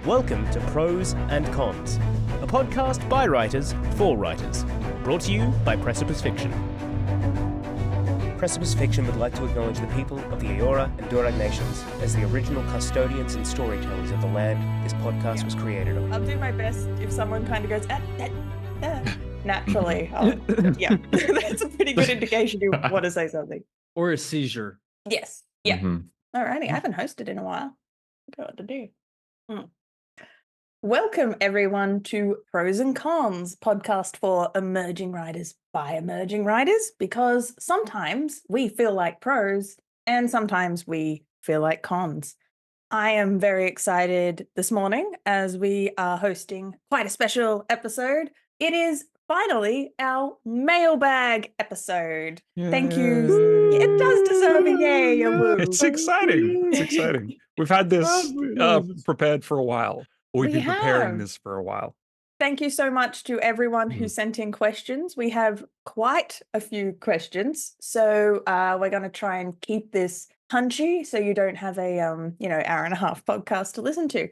Welcome to Prose and Cons, a podcast by writers for writers, brought to you by Precipice Fiction. Precipice Fiction would like to acknowledge the people of the Eora and Durag nations as the original custodians and storytellers of the land this podcast was created on. I'll do my best if someone kind of goes, naturally. Yeah, that's a pretty good indication you want to say something. Or a seizure. Yes. Yeah. Alrighty, I haven't hosted in a while. I don't know what to do. Welcome, everyone, to Prose and Cons, podcast for emerging writers by emerging writers, because sometimes we feel like prose and sometimes we feel like cons. I am very excited this morning as we are hosting quite a special episode. It is finally our mailbag episode. Yay. Thank you. It does deserve a yay. A woo. It's exciting. It's exciting. We've had this prepared for a while. We've been preparing this for a while. Thank you so much to everyone who sent in questions. We have quite a few questions, so we're going to try and keep this punchy so you don't have a hour and a half podcast to listen to.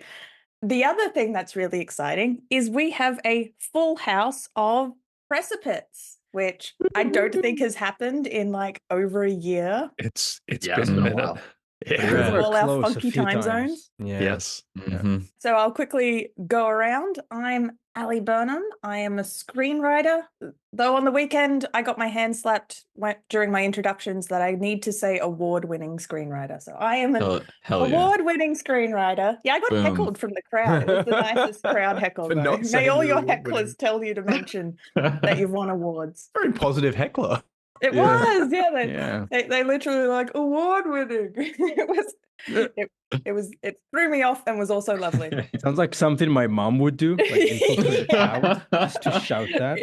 The other thing that's really exciting is we have a full house of Precipice, which I don't think has happened in like over a year. It's been a while. Because of all our funky time zones. Yeah. Yes. So I'll quickly go around. I'm Ali Burnham. I am a screenwriter. Though on the weekend, I got my hand slapped during my introductions that I need to say award-winning screenwriter. So I am an award-winning screenwriter. Yeah, I got heckled from the crowd. It was the nicest crowd heckle. May all your hecklers tell you to mention that you've won awards. Very positive heckler. It was, They literally were like award winning. It threw me off and was also lovely. Sounds like something my mom would do, like infiltrate the crowd, just to shout that.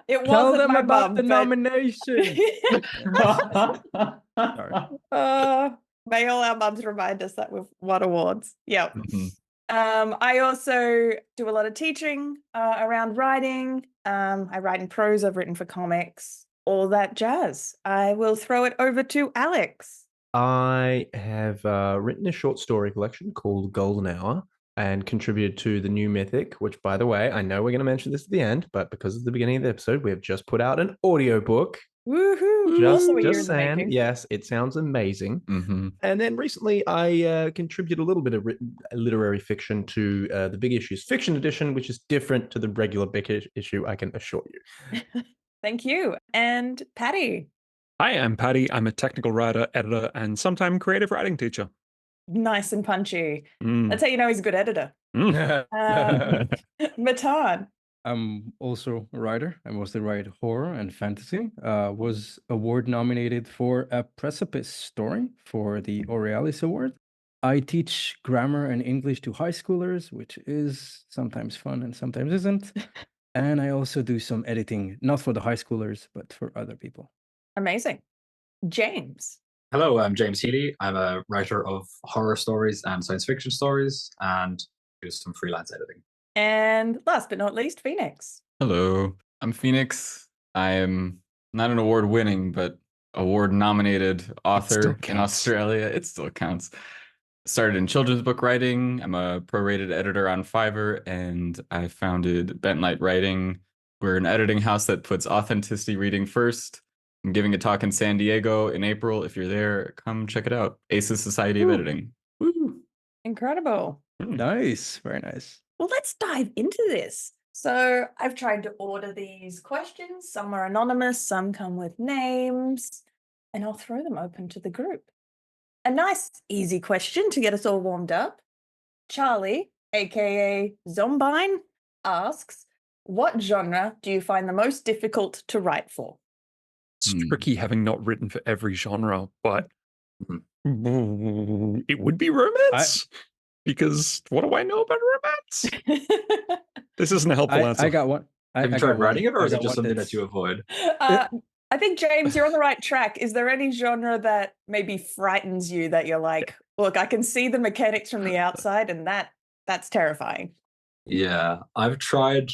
It Tell wasn't them my about mum, the nomination. Sorry. May all our mums remind us that we've won awards. Yeah. I also do a lot of teaching around writing. I write in prose. I've written for comics. All that jazz. I will throw it over to Alex. I have written a short story collection called Golden Hour and contributed to the new Mythic, which, by the way, I know we're going to mention this at the end, but because it's the beginning of the episode, we have just put out an audiobook. Woohoo! Just saying, yes, it sounds amazing. And then recently I contributed a little bit of literary fiction to the Big Issues Fiction Edition, which is different to the regular Big Issue, I can assure you. Thank you. And Patty. Hi, I'm Patty. I'm a technical writer, editor, and sometime creative writing teacher. Nice and punchy. That's how you know he's a good editor. Matan. I'm also a writer. I mostly write horror and fantasy. Was award nominated for a Precipice story for the Aurealis Award. I teach grammar and English to high schoolers, which is sometimes fun and sometimes isn't. And I also do some editing, not for the high schoolers, but for other people. Amazing. James. Hello, I'm James Healy. I'm a writer of horror stories and science fiction stories and do some freelance editing. And last but not least, Phoenix. Hello, I'm Phoenix. I am not an award-winning, but award-nominated author in Australia. It still counts. Started in children's book writing. I'm a prorated editor on Fiverr, and I founded Bent Light Writing. We're an editing house that puts authenticity reading first. I'm giving a talk in San Diego in April. If you're there, come check it out. ACES Society of Editing. Woo. Incredible. Nice. Very nice. Well, let's dive into this. So I've tried to order these questions. Some are anonymous, some come with names, and I'll throw them open to the group. A nice, easy question to get us all warmed up. Charlie, aka Zombine, asks, what genre do you find the most difficult to write for? It's tricky having not written for every genre, but it would be romance. Because what do I know about romance? This isn't a helpful answer. I got one. Have you tried writing it, or is it just something that you avoid? I think, James, you're on the right track. Is there any genre that maybe frightens you that you're like, look, I can see the mechanics from the outside and that's terrifying? Yeah, I've tried,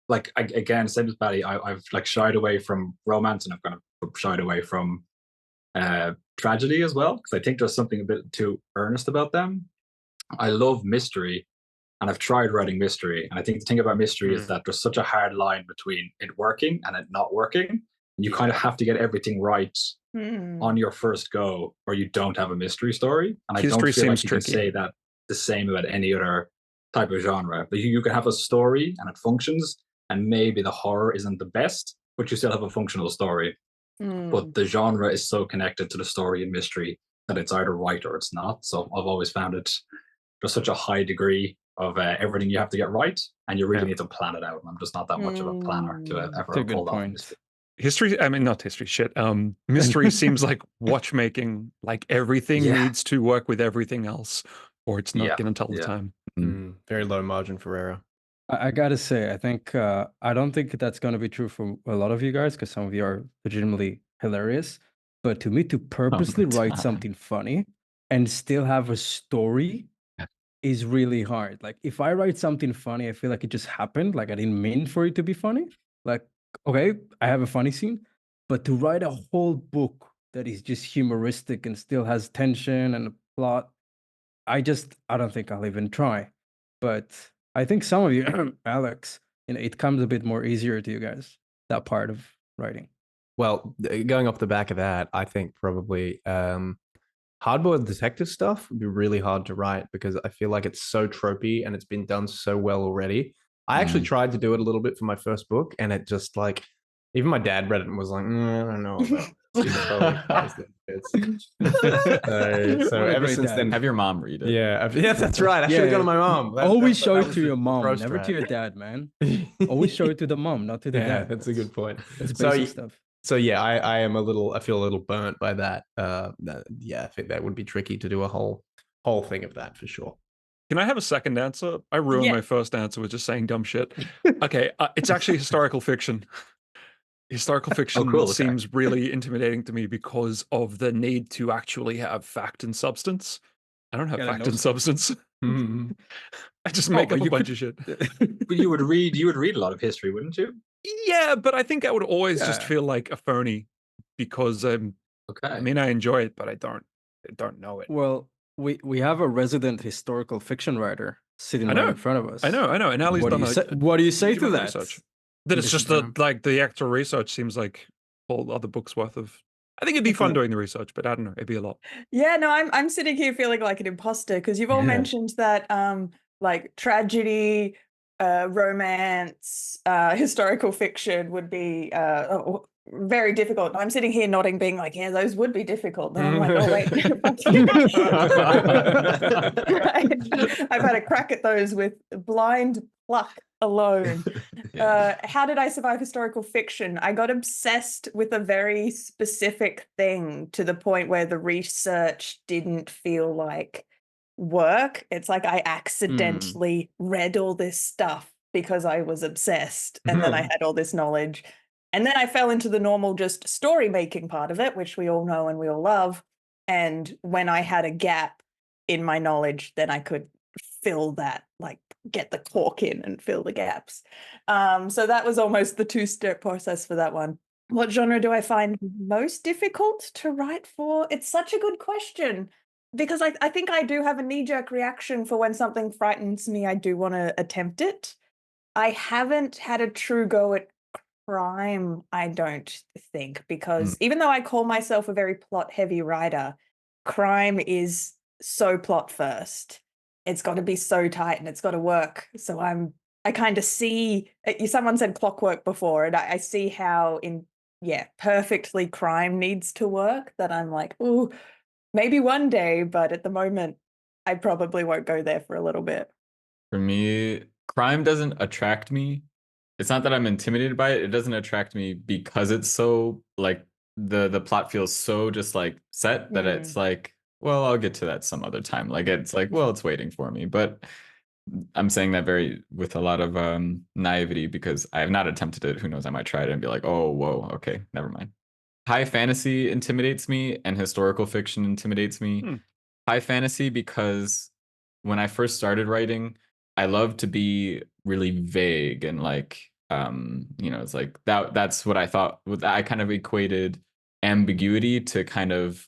like, again, same as Patty, I've like shied away from romance and I've kind of shied away from tragedy as well, because I think there's something a bit too earnest about them. I love mystery, and I've tried writing mystery. And I think the thing about mystery is that there's such a hard line between it working and it not working. You kind of have to get everything right on your first go, or you don't have a mystery story. And I don't feel like you can say that the same about any other type of genre. But you can have a story and it functions, and maybe the horror isn't the best, but you still have a functional story. But the genre is so connected to the story and mystery that it's either right or it's not. So I've always found it there's such a high degree of everything you have to get right, and you really need to plan it out. And I'm just not that much of a planner to ever hold on. History, I mean, not history, shit. Mystery seems like watchmaking, like everything needs to work with everything else, or it's not going to tell the time. Very low margin for error. I gotta say, I think I don't think that's gonna be true for a lot of you guys, because some of you are legitimately hilarious. But to me, to purposely write something funny and still have a story is really hard. Like, if I write something funny, I feel like it just happened. Like, I didn't mean for it to be funny. Like, okay, I have a funny scene, but to write a whole book that is just humoristic and still has tension and a plot, I don't think I'll even try. But I think some of you, Alex, it comes a bit more easier to you guys, that part of writing. Well, going off the back of that, I think probably hardboiled detective stuff would be really hard to write, because I feel like it's so tropey and it's been done so well already. I actually tried to do it a little bit for my first book, and it just like, even my dad read it and was like, I don't know about so ever since then, have your mom read it. Yeah, that's right. I should have gone to my mom. Always show it to your mom, never to your dad, man. Always show it to the mom, not to the dad. That's a good point. That's basic stuff. So yeah, I feel a little burnt by that. I think that would be tricky to do a whole thing of that for sure. Can I have a second answer? I ruined my first answer with just saying dumb shit. Okay, it's actually historical fiction. Historical fiction seems really intimidating to me because of the need to actually have fact and substance. I don't have fact and substance. I just make up a bunch of shit. But you would read a lot of history, wouldn't you? Yeah, but I think I would always just feel like a phony, because I mean, I enjoy it, but I don't know it. Well, we have a resident historical fiction writer sitting right in front of us. I know. And Ali's done what do you say to that? Research. That it's just like the actual research seems like all other books worth of. I think it'd be fun doing the research, but I don't know, it'd be a lot. Yeah, no, I'm sitting here feeling like an imposter, because you've all mentioned that like tragedy, romance, historical fiction would be very difficult. I'm sitting here nodding, being like, yeah, those would be difficult. Then I'm like, oh wait. I've had a crack at those with blind pluck alone. How did I survive historical fiction? I got obsessed with a very specific thing, to the point where the research didn't feel like work. It's like I accidentally read all this stuff because I was obsessed, and then I had all this knowledge, and then I fell into the normal just story making part of it, which we all know and we all love. And when I had a gap in my knowledge, then I could fill that, like get the cork in and fill the gaps. So that was almost the two-step process for that one. What genre do I find most difficult to write for? It's such a good question, because I think I do have a knee-jerk reaction for when something frightens me. I do want to attempt it. I haven't had a true go at crime, I don't think, because even though I call myself a very plot-heavy writer, crime is so plot first. It's got to be so tight and it's got to work. So I kind of see, someone said clockwork before, and I see how perfectly crime needs to work, that I'm like, ooh, maybe one day, but at the moment, I probably won't go there for a little bit. For me, crime doesn't attract me. It's not that I'm intimidated by it. It doesn't attract me because it's so, like, the plot feels so just like set that it's like, well, I'll get to that some other time. Like, it's like, well, it's waiting for me. But I'm saying that with a lot of naivety, because I have not attempted it. Who knows? I might try it and be like, oh, whoa, okay, never mind. High fantasy intimidates me, and historical fiction intimidates me. High fantasy because when I first started writing, I love to be really vague and like, it's like that's what I thought. I kind of equated ambiguity to kind of,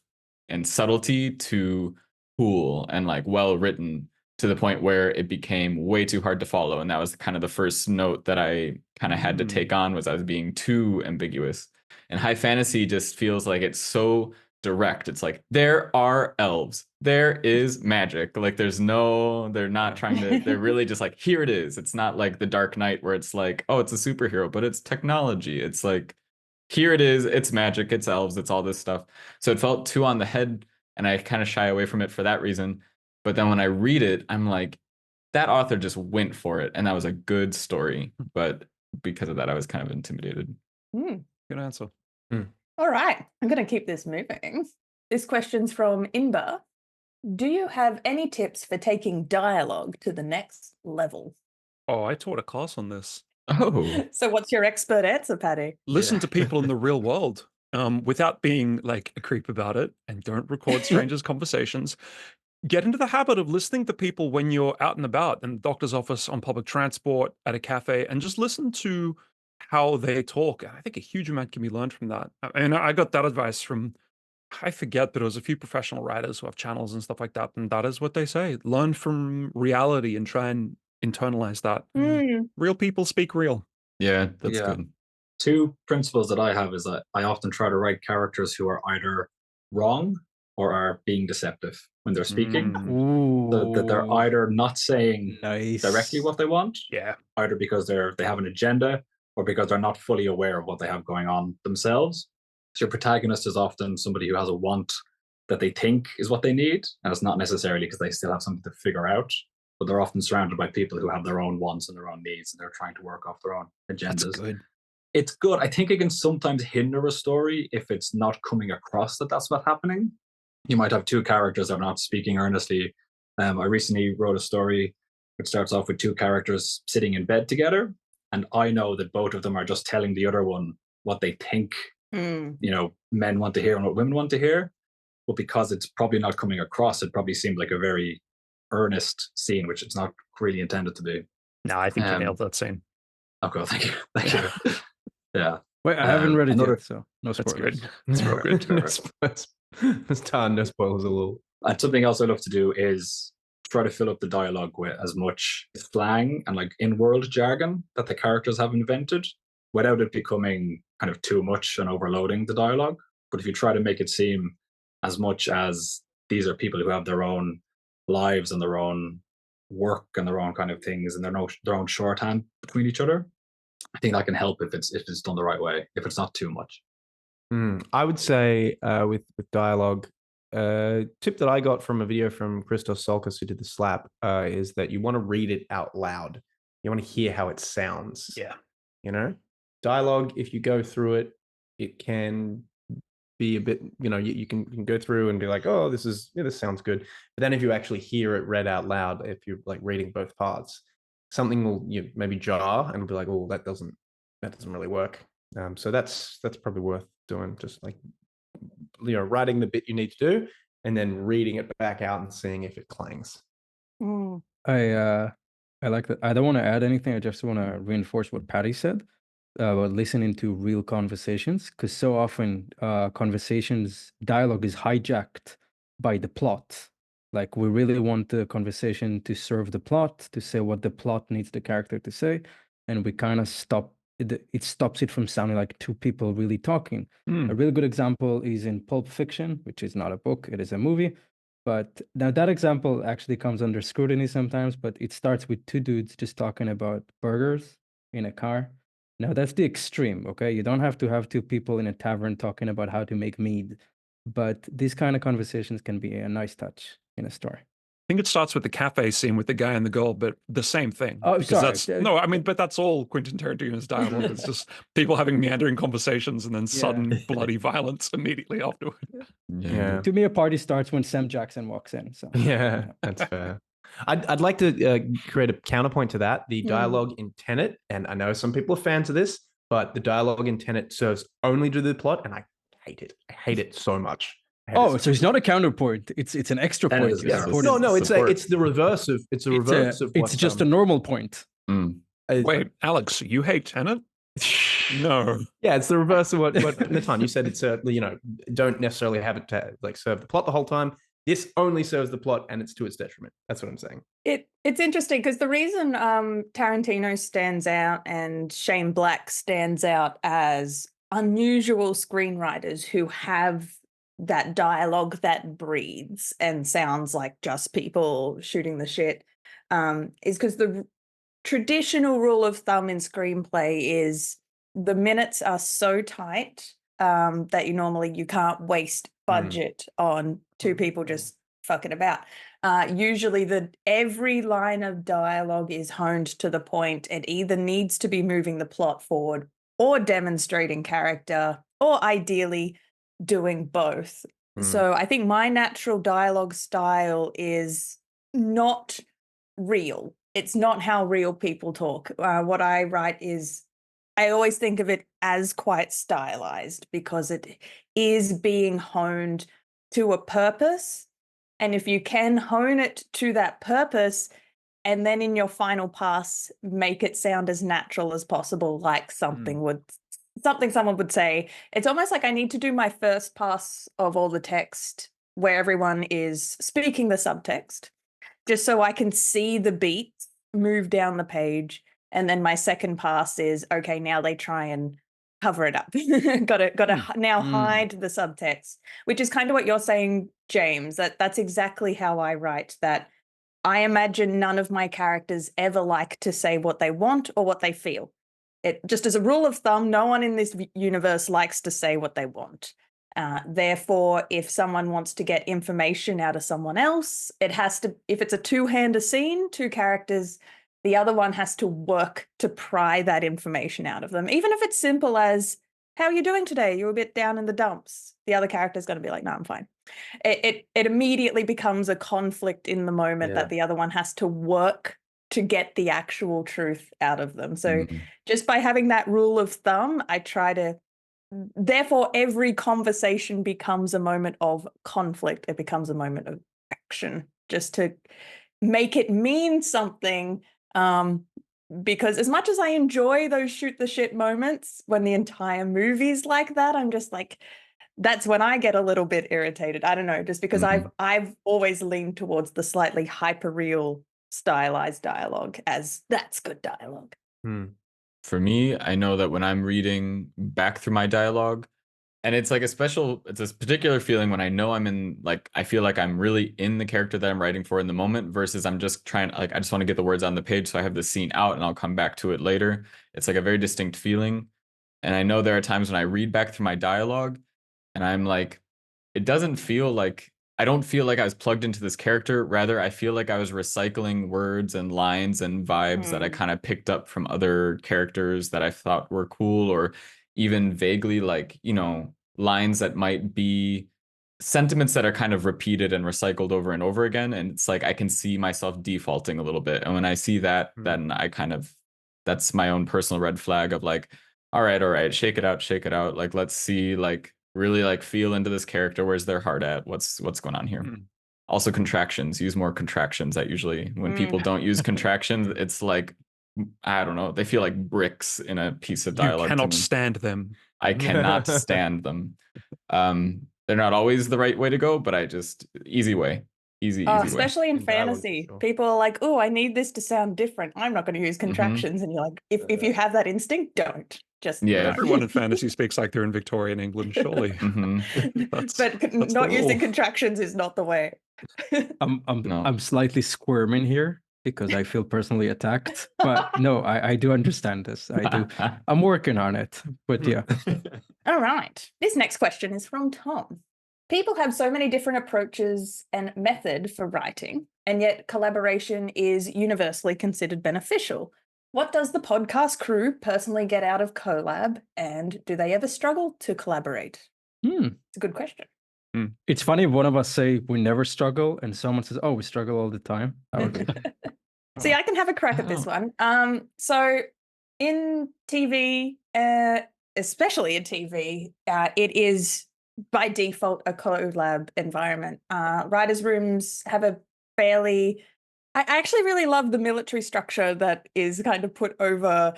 and subtlety to cool and like well written. to the point where it became way too hard to follow. And that was kind of the first note that I kind of had to take on, was I was being too ambiguous. And high fantasy just feels like it's so direct. It's like, there are elves, there is magic. Like they're not trying to, they're really just like, here it is. It's not like the Dark Knight where it's like, oh, it's a superhero, but it's technology. It's like, here it is, it's magic, it's elves, it's all this stuff. So it felt too on the head, and I kind of shy away from it for that reason. But then when I read it, I'm like, that author just went for it, and that was a good story. But because of that, I was kind of intimidated. Good answer. All right, I'm going to keep this moving. This question's from Imber. Do you have any tips for taking dialogue to the next level? Oh, I taught a class on this. Oh. So what's your expert answer, Paddy? Listen to people in the real world without being like a creep about it, and don't record strangers' conversations. Get into the habit of listening to people when you're out and about, in the doctor's office, on public transport, at a cafe, and just listen to how they talk. I think a huge amount can be learned from that. And I got that advice from, I forget, but it was a few professional writers who have channels and stuff like that. And that is what they say. Learn from reality and try and internalize that. Real people speak real. Yeah, that's good. Two principles that I have is that I often try to write characters who are either wrong or are being deceptive when they're speaking. So that they're either not saying directly what they want, either because they have an agenda, or because they're not fully aware of what they have going on themselves. So your protagonist is often somebody who has a want that they think is what they need, and it's not necessarily because they still have something to figure out, but they're often surrounded by people who have their own wants and their own needs, and they're trying to work off their own agendas. That's good. It's good. I think it can sometimes hinder a story if it's not coming across that that's what's happening. You might have two characters that are not speaking earnestly. I recently wrote a story which starts off with two characters sitting in bed together, and I know that both of them are just telling the other one what they think men want to hear and what women want to hear. But because it's probably not coming across, it probably seemed like a very earnest scene, which it's not really intended to be. No, I think you nailed that scene. Okay, thank you. Thank you. Yeah. Wait, I haven't read it yet, so no spoilers. That's good. That's good. No spoilers a little. And something else I love to do is try to fill up the dialogue with as much slang and like in-world jargon that the characters have invented, without it becoming kind of too much and overloading the dialogue. But if you try to make it seem as much as these are people who have their own lives and their own work and their own kind of things and their own shorthand between each other, I think that can help if it's done the right way, if it's not too much. I would say with dialogue, tip that I got from a video from Christos Solkis, who did the slap, is that you want to read it out loud. You want to hear how it sounds. Yeah. Dialogue, if you go through it, it can be a bit, you can go through and be like, oh, this sounds good. But then if you actually hear it read out loud, if you're like reading both parts, something will maybe jar and be like, oh, that doesn't really work. So that's probably worth doing. Just like writing the bit you need to do and then reading it back out and seeing if it clangs. I like that. I don't want to add anything. I just want to reinforce what Patty said about listening to real conversations, because so often dialogue is hijacked by the plot. Like we really want the conversation to serve the plot, to say what the plot needs the character to say, and we kind of stop it stops it from sounding like two people really talking. A really good example is in Pulp Fiction, which is not a book, it is a movie. But now that example actually comes under scrutiny sometimes, but it starts with two dudes just talking about burgers in a car. Now that's the extreme, okay? You don't have to have two people in a tavern talking about how to make mead, but these kind of conversations can be a nice touch in a story. I think it starts with the cafe scene with the guy and the girl, but the same thing. Oh, sorry. But that's all Quentin Tarantino's dialogue. It's just people having meandering conversations and then sudden bloody violence immediately afterward. Yeah. To me, a party starts when Sam Jackson walks in. So yeah, that's fair. I'd like to create a counterpoint to that. The dialogue in Tenet, and I know some people are fans of this, but the dialogue in Tenet serves only to the plot, and I hate it. I hate it so much. Oh, so it's not a counterpoint. It's an extra point. It's the reverse of it's just a normal point. Wait, Alex, you hate Tenet? No. Yeah, it's the reverse of what Natan, you said. It's don't necessarily have it to serve the plot the whole time. This only serves the plot, and it's to its detriment. That's what I'm saying. It's interesting because the reason Tarantino stands out and Shane Black stands out as unusual screenwriters who have that dialogue that breathes and sounds like just people shooting the shit is because the traditional rule of thumb in screenplay is the minutes are so tight that you can't waste budget on two people just fucking about. Usually every line of dialogue is honed to the point and either needs to be moving the plot forward or demonstrating character or ideally doing both. So I think my natural dialogue style is not real. It's not how real people talk. What I write is, I always think of it as quite stylized because it is being honed to a purpose. And if you can hone it to that purpose and then in your final pass, make it sound as natural as possible, like something someone would say, it's almost like I need to do my first pass of all the text where everyone is speaking the subtext, just so I can see the beats move down the page. And then my second pass is, okay, now they try and cover it up. Gotta now hide the subtext, which is kind of what you're saying, James, that's exactly how I write that. I imagine none of my characters ever like to say what they want or what they feel. It just as a rule of thumb, no one in this universe likes to say what they want. Therefore, if someone wants to get information out of someone else, it has to, if it's a two-hander scene, two characters, the other one has to work to pry that information out of them. Even if it's simple as, how are you doing today? You're a bit down in the dumps. The other character's going to be like, no, I'm fine. It immediately becomes a conflict in the moment that the other one has to work to get the actual truth out of them. So just by having that rule of thumb, I try to, therefore every conversation becomes a moment of conflict. It becomes a moment of action just to make it mean something. Because as much as I enjoy those shoot the shit moments when the entire movie's like that, I'm just like, that's when I get a little bit irritated. I don't know, just because I've always leaned towards the slightly hyper-real stylized dialogue as that's good dialogue. For me, I know that when I'm reading back through my dialogue, and it's like it's a particular feeling when I know I'm in, like, I feel like I'm really in the character that I'm writing for in the moment versus I'm just trying, like, I just want to get the words on the page so I have the scene out and I'll come back to it later. It's like a very distinct feeling. And I know there are times when I read back through my dialogue and I'm like, it doesn't feel like, I don't feel like I was plugged into this character. Rather, I feel like I was recycling words and lines and vibes that I kind of picked up from other characters that I thought were cool, or even vaguely like, you know, lines that might be sentiments that are kind of repeated and recycled over and over again. And it's like I can see myself defaulting a little bit. And when I see that, then I kind of, that's my own personal red flag of like, all right, shake it out. Like, let's see, like, really like feel into this character. Where's their heart at? What's going on here? Also contractions, use more contractions. That usually when people don't use contractions, it's like, I don't know, they feel like bricks in a piece of dialogue. You cannot stand them. I cannot stand them. They're not always the right way to go, but I just, easy way. Easy especially way. in fantasy. Sure. People are like, oh, I need this to sound different. I'm not going to use contractions. And you're like, if you have that instinct, don't. Just everyone in fantasy speaks like they're in Victorian England, surely. But not using contractions is not the way. I'm slightly squirming here because I feel personally attacked. But no, I do understand this. I do. I'm working on it. But yeah. All right. This next question is from Tom. People have so many different approaches and method for writing, and yet collaboration is universally considered beneficial. What does the podcast crew personally get out of collab, and do they ever struggle to collaborate? It's a good question. It's funny if one of us say we never struggle and someone says, oh, we struggle all the time. See, I can have a crack at this one. So in TV, especially in TV, it is by default a collab environment. Writers' rooms have a fairly... I actually really love the military structure that is kind of put over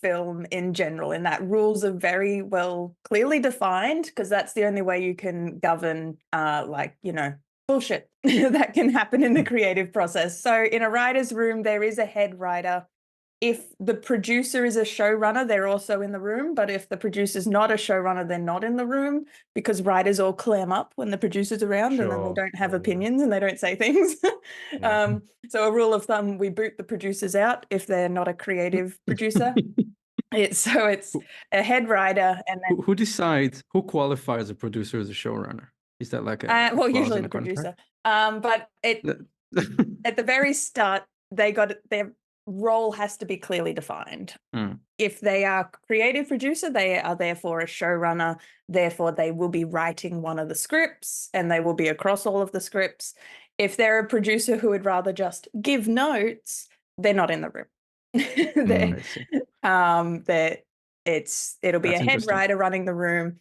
film in general, in that rules are very well clearly defined, because that's the only way you can govern, like, you know, bullshit that can happen in the creative process. So in a writer's room, there is a head writer. If the producer is a showrunner, they're also in the room. But if the producer's not a showrunner, they're not in the room, because writers all clam up when the producer's around and then they don't have opinions and they don't say things. So a rule of thumb, we boot the producers out if they're not a creative producer. It's a head writer, and then who decides, who qualifies a producer as a showrunner? Is that like a well, clause usually in the contract? producer. But at the very start, their role has to be clearly defined. If they are creative producer, they are therefore a showrunner. Therefore, they will be writing one of the scripts, and they will be across all of the scripts. If they're a producer who would rather just give notes, they're not in the room. It'll be That's a head interesting. writer running the room.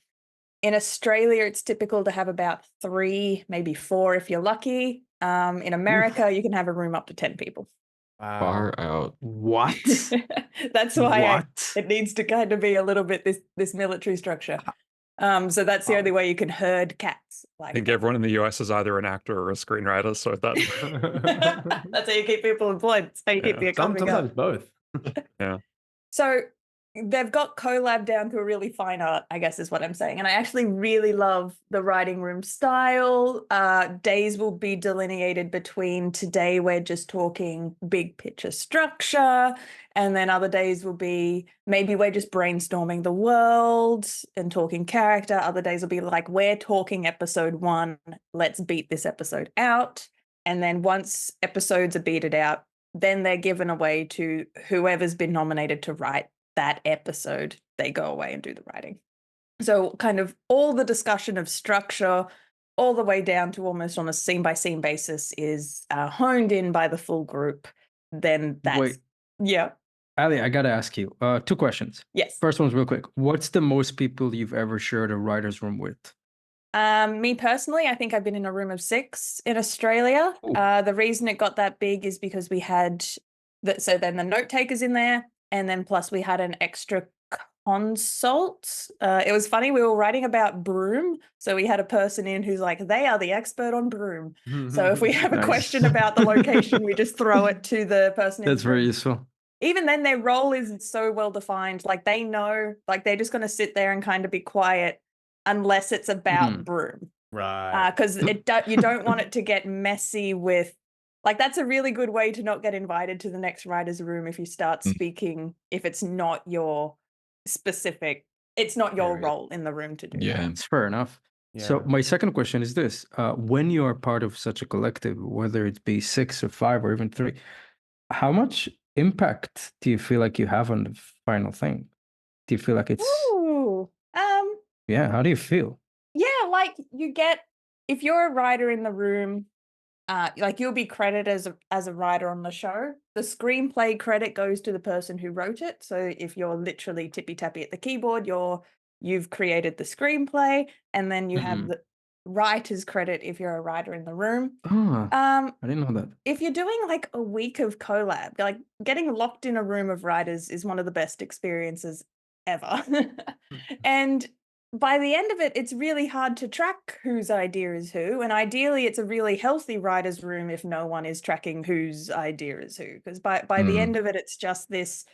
In Australia, it's typical to have about 3, maybe 4 if you're lucky. In America, you can have a room up to 10 people. Wow. Far out. What? That's why it needs to kind of be a little bit this military structure. So that's the only way you can herd cats. I think everyone in the US is either an actor or a screenwriter, so that's how you keep people employed. That's how you keep the economy Sometimes going. both. Yeah. So they've got collab down to a really fine art, I guess is what I'm saying. And I actually really love the writing room style. Days will be delineated between, today we're just talking big picture structure, and then other days will be, maybe we're just brainstorming the world and talking character. Other days will be like, we're talking episode 1, let's beat this episode out. And then once episodes are beaten out, then they're given away to whoever's been nominated to write that episode. They go away and do the writing. So kind of all the discussion of structure all the way down to almost on a scene by scene basis is honed in by the full group. Then that's... Wait. Yeah. Ali, I got to ask you 2 questions. Yes. First one's real quick. What's the most people you've ever shared a writer's room with? Me personally, I think I've been in a room of 6 in Australia. The reason it got that big is because we had... So then the note takers in there, and then plus we had an extra consult. It was funny, we were writing about broom, so we had a person in who's like, they are the expert on broom. So if we have a question about the location, we just throw it to the person. That's very useful. Even then, their role isn't so well defined. Like, they know, like, they're just going to sit there and kind of be quiet unless it's about broom. Right. Because you don't want it to get messy with... Like, that's a really good way to not get invited to the next writer's room if you start speaking, if it's not your specific, it's not your role in the room to do that. Yeah, it's fair enough. Yeah. So my second question is this. When you are part of such a collective, whether it be 6 or 5 or even 3, how much impact do you feel like you have on the final thing? Do you feel like it's... Ooh, Yeah, how do you feel? yeah, like, you get... If you're a writer in the room... like, you'll be credited as a writer on the show. The screenplay credit goes to the person who wrote it. So if you're literally tippy-tappy at the keyboard, you've created the screenplay, and then you have the writer's credit if you're a writer in the room. I didn't know that. If you're doing like a week of collab, like, getting locked in a room of writers is one of the best experiences ever. And by the end of it, it's really hard to track whose idea is who. And ideally, it's a really healthy writer's room if no one is tracking whose idea is who. Because by the end of it, it's just this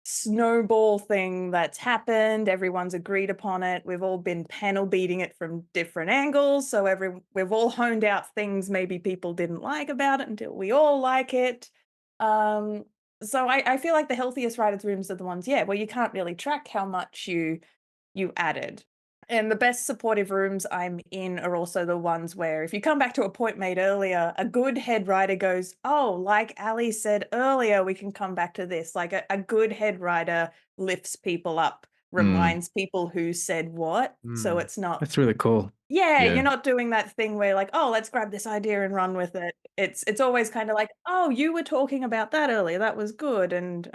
snowball thing that's happened. Everyone's agreed upon it. We've all been panel beating it from different angles. So we've all honed out things maybe people didn't like about it until we all like it. So I feel like the healthiest writer's rooms are the ones, where you can't really track how much you added. And the best supportive rooms I'm in are also the ones where, if you come back to a point made earlier, a good head writer goes, oh, like Ali said earlier, we can come back to this. Like, a good head writer lifts people up, reminds people who said what. So it's not... That's really cool. Yeah, you're not doing that thing where, like, oh, let's grab this idea and run with it. It's always kind of like, oh, you were talking about that earlier. That was good. And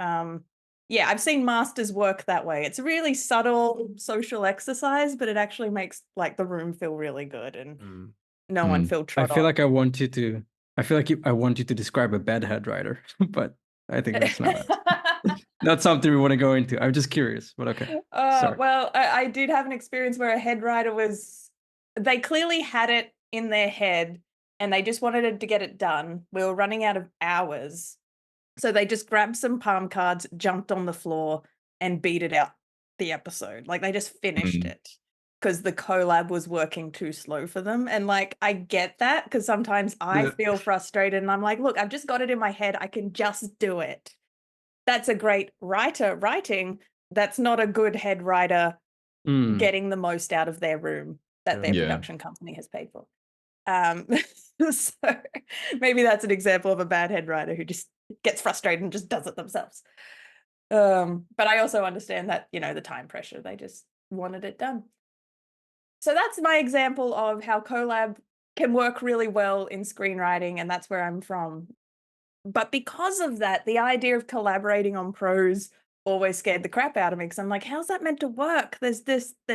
yeah, I've seen masters work that way. It's a really subtle social exercise, but it actually makes, like, the room feel really good and no one feel trod I feel on. like I want you to describe a bad head writer, but I think that's not something we want to go into. I'm just curious, but okay. Well, I did have an experience where a head writer they clearly had it in their head and they just wanted to get it done. We were running out of hours. So they just grabbed some palm cards, jumped on the floor, and beat it out the episode. Like, they just finished it because the collab was working too slow for them. And like, I get that, because sometimes I feel frustrated and I'm like, look, I've just got it in my head. I can just do it. That's a great writer writing. That's not a good head writer getting the most out of their room that their production company has paid for. So maybe that's an example of a bad head writer who just gets frustrated and just does it themselves. But I also understand that, you know, the time pressure, they just wanted it done. So that's my example of how collab can work really well in screenwriting, and that's where I'm from. But because of that, the idea of collaborating on prose always scared the crap out of me, because I'm like, how's that meant to work? There's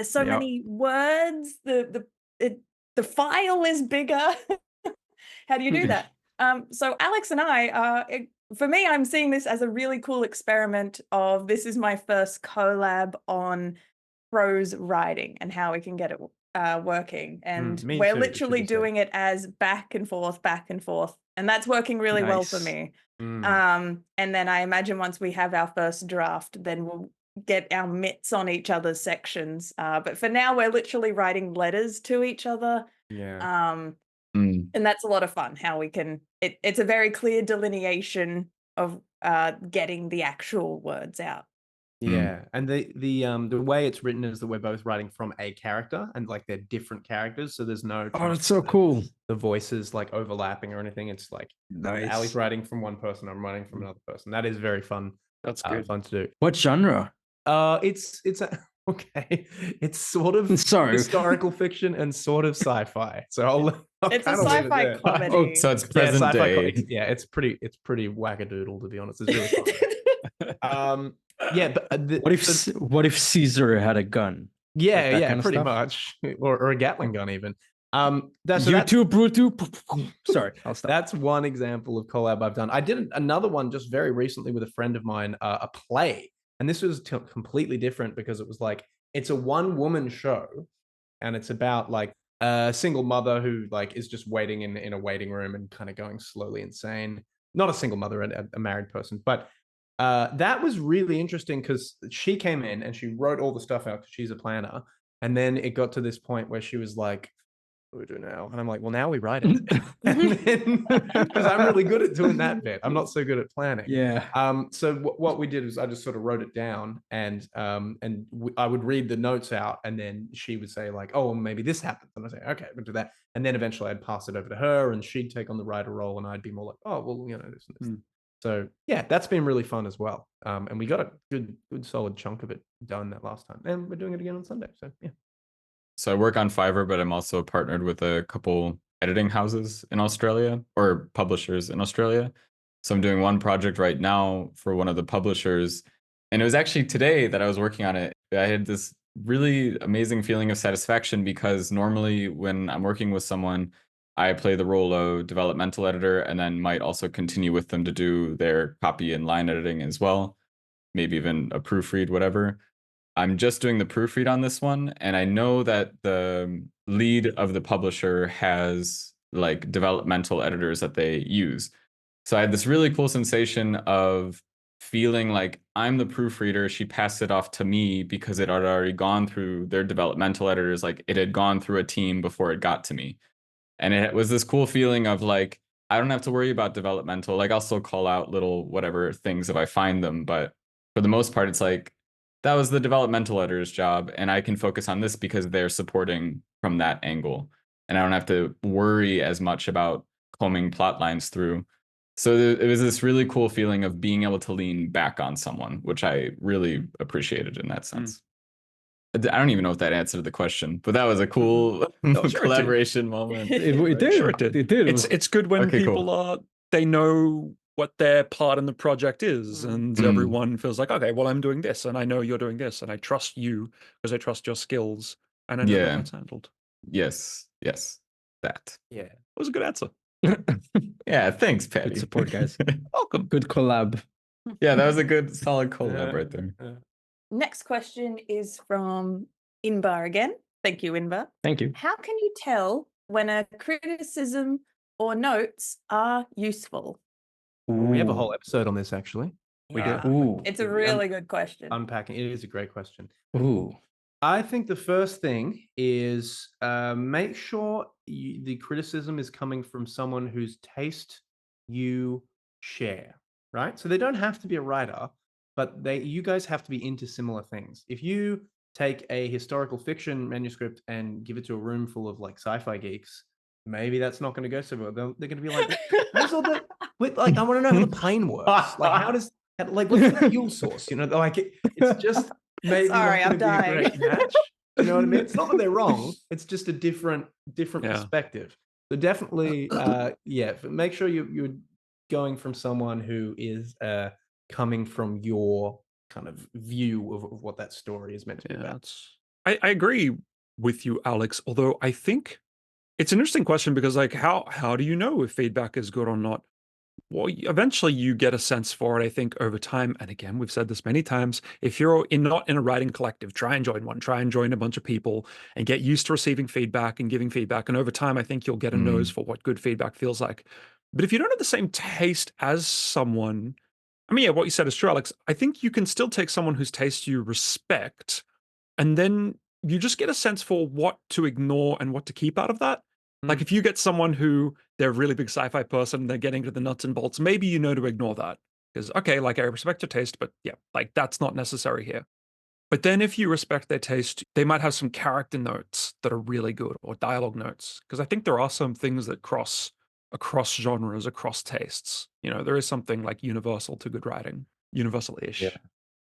so many words, the file is bigger. How do you do that? So Alex and I, for me, I'm seeing this as a really cool experiment of, this is my first collab on prose writing and how we can get it working. And we're literally doing it as back and forth. And that's working really well for me. And then I imagine once we have our first draft, then we'll get our mitts on each other's sections. But for now, we're literally writing letters to each other. And that's a lot of fun, how we can, it's a very clear delineation of getting the actual words out. Yeah, and the way it's written is that we're both writing from a character, and like they're different characters, so there's no that's so cool. The voices like overlapping or anything. It's like Ali's writing from one person, I'm writing from another person. That is very fun. That's good. Fun to do. What genre? It's okay. It's sort of historical fiction and sort of sci-fi. So it's a sci-fi comedy. Oh, so it's present day. Yeah, it's pretty wackadoodle, to be honest. It's really fun. Yeah, but what if Caesar had a gun? Yeah, like pretty much, or a Gatling gun even. That's YouTube. Sorry, I'll stop. That's one example of collab I've done. I did another one just very recently with a friend of mine, a play, and this was completely different because it was like, it's a one-woman show, and it's about like a single mother who like is just waiting in a waiting room and kind of going slowly insane. Not a single mother, a married person, but. That was really interesting because she came in and she wrote all the stuff out because she's a planner. And then it got to this point where she was like, what do we do now? And I'm like, well, now we write it. Because I'm really good at doing that bit. I'm not so good at planning. Yeah. So what we did was I just sort of wrote it down, and I would read the notes out, and then she would say like, oh, well, maybe this happens. And I'd say, okay, we'll do that. And then eventually I'd pass it over to her, and she'd take on the writer role, and I'd be more like, oh, well, you know, this and this. So yeah, that's been really fun as well. And we got a good solid chunk of it done that last time. And we're doing it again on Sunday. So yeah. So I work on Fiverr, but I'm also partnered with a couple editing houses in Australia, or publishers in Australia. So I'm doing one project right now for one of the publishers. And it was actually today that I was working on it. I had this really amazing feeling of satisfaction, because normally when I'm working with someone, I play the role of developmental editor, and then might also continue with them to do their copy and line editing as well, maybe even a proofread, whatever. I'm just doing the proofread on this one, and I know that the lead of the publisher has like developmental editors that they use. So I had this really cool sensation of feeling like I'm the proofreader. She passed it off to me because it had already gone through their developmental editors, like it had gone through a team before it got to me. And it was this cool feeling of like, I don't have to worry about developmental. Like I'll still call out little whatever things if I find them. But for the most part, it's like, that was the developmental editor's job. And I can focus on this because they're supporting from that angle. And I don't have to worry as much about combing plot lines through. So it was this really cool feeling of being able to lean back on someone, which I really appreciated in that sense. I don't even know if that answered the question, but that was a cool collaboration moment. It did. Sure it did. It did. It's good when people are, they know what their part in the project is, and everyone feels like, okay, well, I'm doing this, and I know you're doing this, and I trust you because I trust your skills, and I know that that's handled. Yes, that. Yeah, that was a good answer. Yeah, thanks, Patty. Good support, guys. Welcome. Good collab. Yeah, that was a good, solid collab right there. Next question is from Inbar again. Thank you, Inbar. Thank you. How can you tell when a criticism or notes are useful? We have a whole Ooh. episode on this, actually. We do. Yeah. Ooh. It's a really good question. Unpacking. It is a great question. Ooh. I think the first thing is make sure the criticism is coming from someone whose taste you share, right? So they don't have to be a writer, but you guys have to be into similar things. If you take a historical fiction manuscript and give it to a room full of like sci-fi geeks, maybe that's not going to go so well. They're going to be like, "Where's all the like? I want to know how the plane works. Like, how does like what's the fuel source? You know, like it's just." Maybe Sorry, not I'm going to be a dying. great match. You know what I mean? It's not that they're wrong. It's just a different perspective. So definitely, make sure you're going from someone who is coming from your kind of view of what that story is meant to be about. I agree with you, Alex. Although I think it's an interesting question because, like, how do you know if feedback is good or not? Well, eventually you get a sense for it, I think, over time. And again, we've said this many times. If you're not in a writing collective, try and join one. Try and join a bunch of people and get used to receiving feedback and giving feedback. And over time, I think you'll get a nose for what good feedback feels like. But if you don't have the same taste as someone, I mean, yeah, what you said is true, Alex. I think you can still take someone whose taste you respect, and then you just get a sense for what to ignore and what to keep out of that. Like if you get someone who they're a really big sci-fi person, they're getting to the nuts and bolts, maybe you know to ignore that. Because, okay, like I respect your taste, but yeah, like that's not necessary here. But then if you respect their taste, they might have some character notes that are really good or dialogue notes. Because I think there are some things that cross across genres, across tastes. You know, there is something like universal to good writing, universal-ish. Yeah.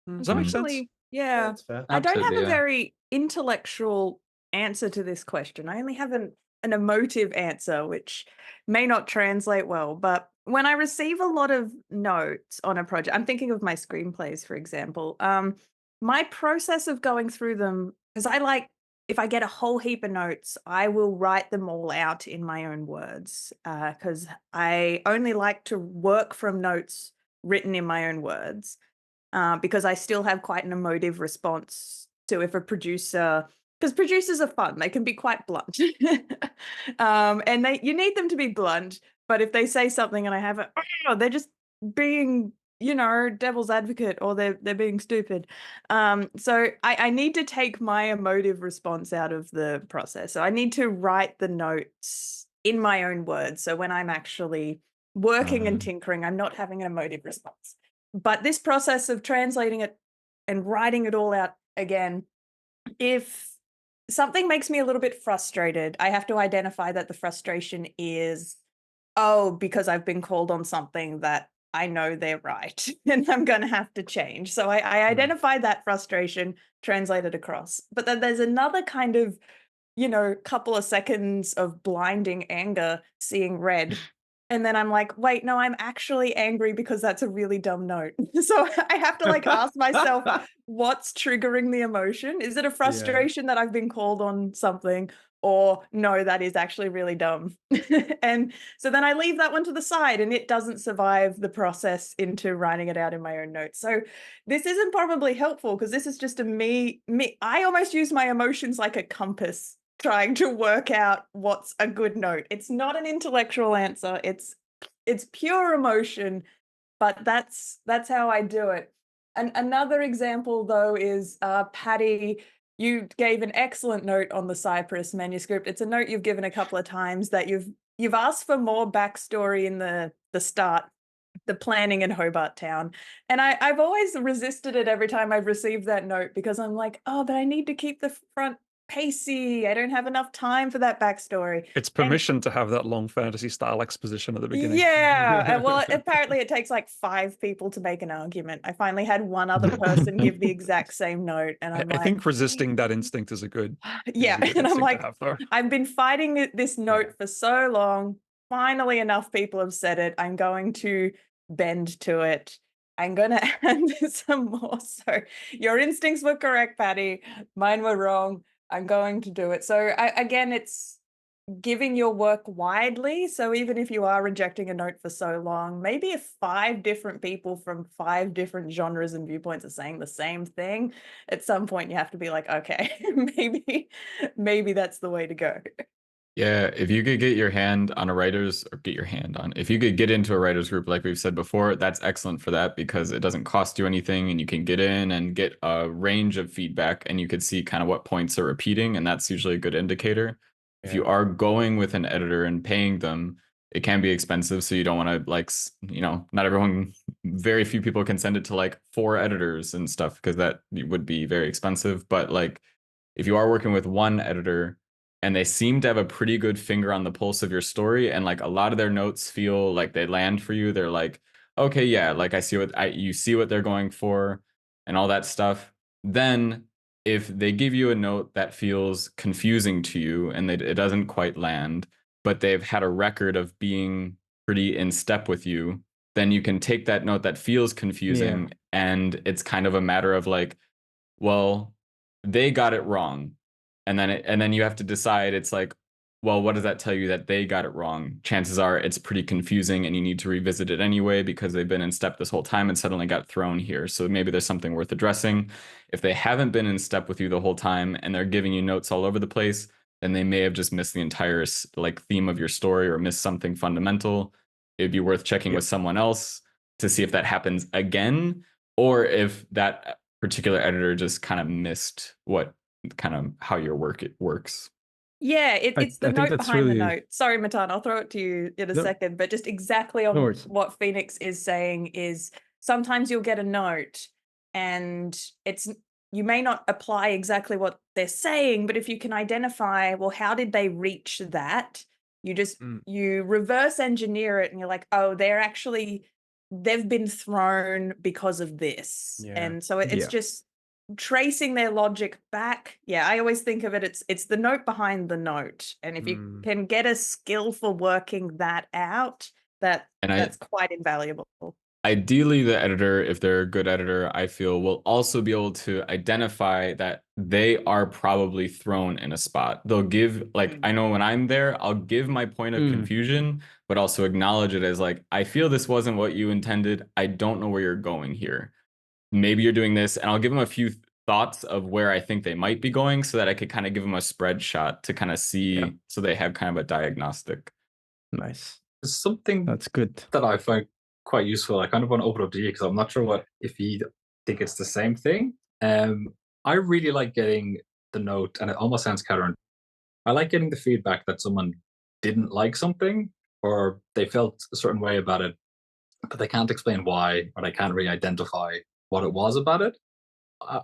Does that make sense? Yeah. That's fair. I don't have Absolutely, a very intellectual answer to this question. I only have an emotive answer, which may not translate well. But when I receive a lot of notes on a project, I'm thinking of my screenplays, for example. My process of going through them, because if I get a whole heap of notes, I will write them all out in my own words, because I only like to work from notes written in my own words. Because I still have quite an emotive response to if a producer, because producers are fun, they can be quite blunt, and you need them to be blunt. But if they say something and I have they're just being, devil's advocate, or they're being stupid. So I need to take my emotive response out of the process. So I need to write the notes in my own words. So when I'm actually working and tinkering, I'm not having an emotive response. But this process of translating it and writing it all out again, if something makes me a little bit frustrated, I have to identify that the frustration is, because I've been called on something that I know they're right and I'm going to have to change. So I identify that frustration, translate it across. But then there's another kind of, couple of seconds of blinding anger, seeing red. And then I'm like, wait, no, I'm actually angry because that's a really dumb note. So I have to ask myself, what's triggering the emotion? Is it a frustration that I've been called on something? Or no, that is actually really dumb. And so then I leave that one to the side and it doesn't survive the process into writing it out in my own notes. So this isn't probably helpful because this is just me. I almost use my emotions like a compass, trying to work out what's a good note. It's not an intellectual answer. It's pure emotion, but that's how I do it. And another example though is Patty, you gave an excellent note on the Cypress manuscript. It's a note you've given a couple of times that you've asked for more backstory in the start, the planning in Hobart Town. And I've always resisted it every time I've received that note because I'm like, but I need to keep the front pacey. I don't have enough time for that backstory. It's permission to have that long fantasy style exposition at the beginning. Yeah. Well, apparently it takes 5 people to make an argument. I finally had one other person give the exact same note. And I think resisting that instinct is a good. Yeah. And I'm like, I've been fighting this note for so long. Finally, enough people have said it. I'm going to bend to it. I'm going to add some more. So your instincts were correct, Patty. Mine were wrong. I'm going to do it. So again, it's giving your work widely. So even if you are rejecting a note for so long, maybe if 5 different people from 5 different genres and viewpoints are saying the same thing, at some point you have to be like, okay, maybe that's the way to go. Yeah, if you could get your hand on a writer's, or get your hand on, if you could get into a writer's group, like we've said before, that's excellent for that because it doesn't cost you anything and you can get in and get a range of feedback and you could see kind of what points are repeating. And that's usually a good indicator. If you are going with an editor and paying them, it can be expensive. So you don't want to like, not everyone, very few people can send it to like 4 editors and stuff because that would be very expensive. But like, if you are working with one editor, and they seem to have a pretty good finger on the pulse of your story, and like a lot of their notes feel like they land for you. They're like, okay, yeah, like I see you see what they're going for and all that stuff. Then if they give you a note that feels confusing to you and it doesn't quite land, but they've had a record of being pretty in step with you, then you can take that note that feels confusing and it's kind of a matter of like, well, they got it wrong. And then you have to decide, it's like, well, what does that tell you that they got it wrong? Chances are it's pretty confusing and you need to revisit it anyway because they've been in step this whole time and suddenly got thrown here. So maybe there's something worth addressing. If they haven't been in step with you the whole time and they're giving you notes all over the place, then they may have just missed the entire like theme of your story or missed something fundamental. It'd be worth checking with someone else to see if that happens again, or if that particular editor just kind of missed how your work works. Yeah, it's the note behind the note. Sorry, Matan, I'll throw it to you in a second, but just exactly on what Phoenix is saying is sometimes you'll get a note and you may not apply exactly what they're saying, but if you can identify, well, how did they reach that? You just, you reverse engineer it and you're like, oh, they've been thrown because of this. Yeah. And so it's just tracing their logic back. Yeah, I always think of it, it's the note behind the note. And if you can get a skill for working that out, that's quite invaluable. Ideally, the editor, if they're a good editor, I feel will also be able to identify that they are probably thrown in a spot. They'll give, like, I know when I'm there, I'll give my point of confusion, but also acknowledge it as like, I feel this wasn't what you intended. I don't know where you're going here. Maybe you're doing this, and I'll give them a few thoughts of where I think they might be going so that I could kind of give them a spread shot to kind of see, so they have kind of a diagnostic. Nice. There's something that's good that I find quite useful. I kind of want to open up to you because I'm not sure if you think it's the same thing. I really like getting the note, and it almost sounds counter. I like getting the feedback that someone didn't like something or they felt a certain way about it, but they can't explain why, or they can't really identify what it was about it.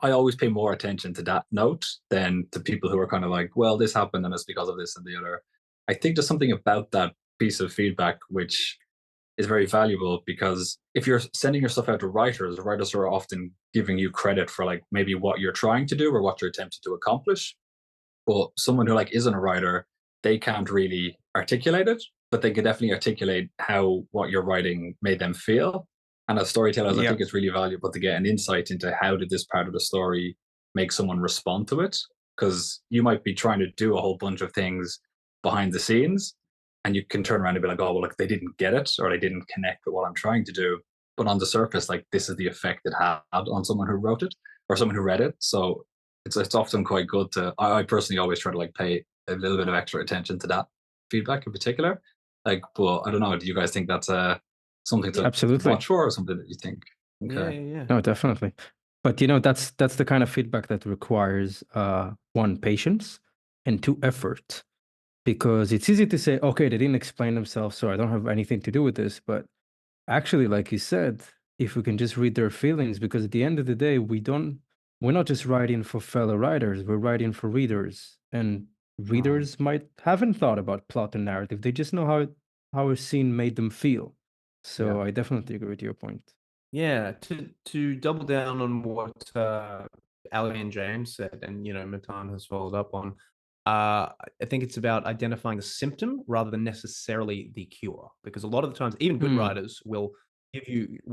I always pay more attention to that note than to people who are kind of like, well, this happened and it's because of this and the other. I think there's something about that piece of feedback which is very valuable, because if you're sending your stuff out to writers are often giving you credit for like maybe what you're trying to do or what you're attempting to accomplish. But someone who like isn't a writer, they can't really articulate it, but they can definitely articulate how what you're writing made them feel. And as storytellers, I think it's really valuable to get an insight into how did this part of the story make someone respond to it, because you might be trying to do a whole bunch of things behind the scenes and you can turn around and be like, oh, well, look, they didn't get it or they didn't connect with what I'm trying to do. But on the surface, like, this is the effect it had on someone who wrote it or someone who read it. So it's often quite good to, I personally always try to like pay a little bit of extra attention to that feedback in particular. Like, but I don't know, do you guys think that's something to watch for, or something that you think? Okay. Yeah. No, definitely. But that's the kind of feedback that requires 1, patience, and 2, effort. Because it's easy to say, okay, they didn't explain themselves, so I don't have anything to do with this. But actually, like you said, if we can just read their feelings, because at the end of the day, we're not just writing for fellow writers, we're writing for readers. And readers might haven't thought about plot and narrative. They just know how a scene made them feel. So I definitely agree with your point. Yeah, to double down on what Ali and James said, and Matan has followed up on, I think it's about identifying the symptom rather than necessarily the cure. Because a lot of the times, even good writers will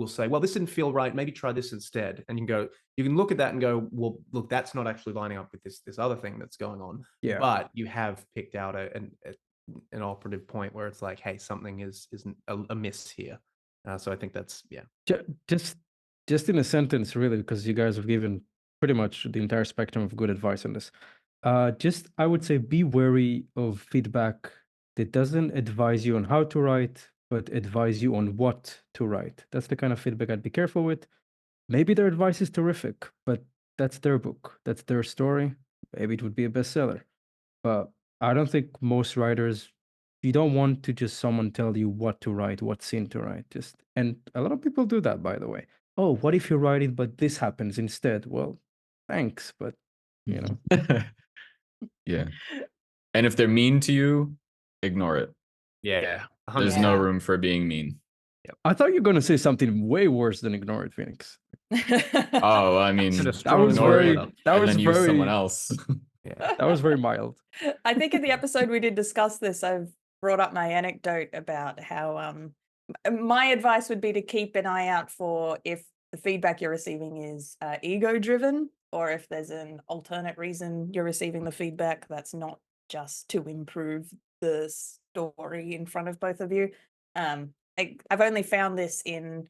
say, well, this didn't feel right, maybe try this instead. And you can look at that and go, well, look, that's not actually lining up with this other thing that's going on. Yeah. But you have picked out an operative point where it's like, hey, something is amiss here. So I think that's, just in a sentence, really, because you guys have given pretty much the entire spectrum of good advice on this. Just I would say be wary of feedback that doesn't advise you on how to write, but advise you on what to write. That's the kind of feedback I'd be careful with. Maybe their advice is terrific, but that's their book. That's their story. Maybe it would be a bestseller. But I don't think most writers, you don't want to just someone tell you what to write, what scene to write. And a lot of people do that, by the way. Oh, what if you write it, but this happens instead? Well, thanks, but you know. Yeah. And if they're mean to you, ignore it. Yeah. There's no room for being mean. Yep. I thought you were going to say something way worse than ignore it, Phoenix. Oh, I mean, that was very someone else. Yeah, that was very mild. I think in the episode we did discuss this. I've brought up my anecdote about how my advice would be to keep an eye out for if the feedback you're receiving is ego driven, or if there's an alternate reason you're receiving the feedback that's not just to improve the story in front of both of you. I've only found this in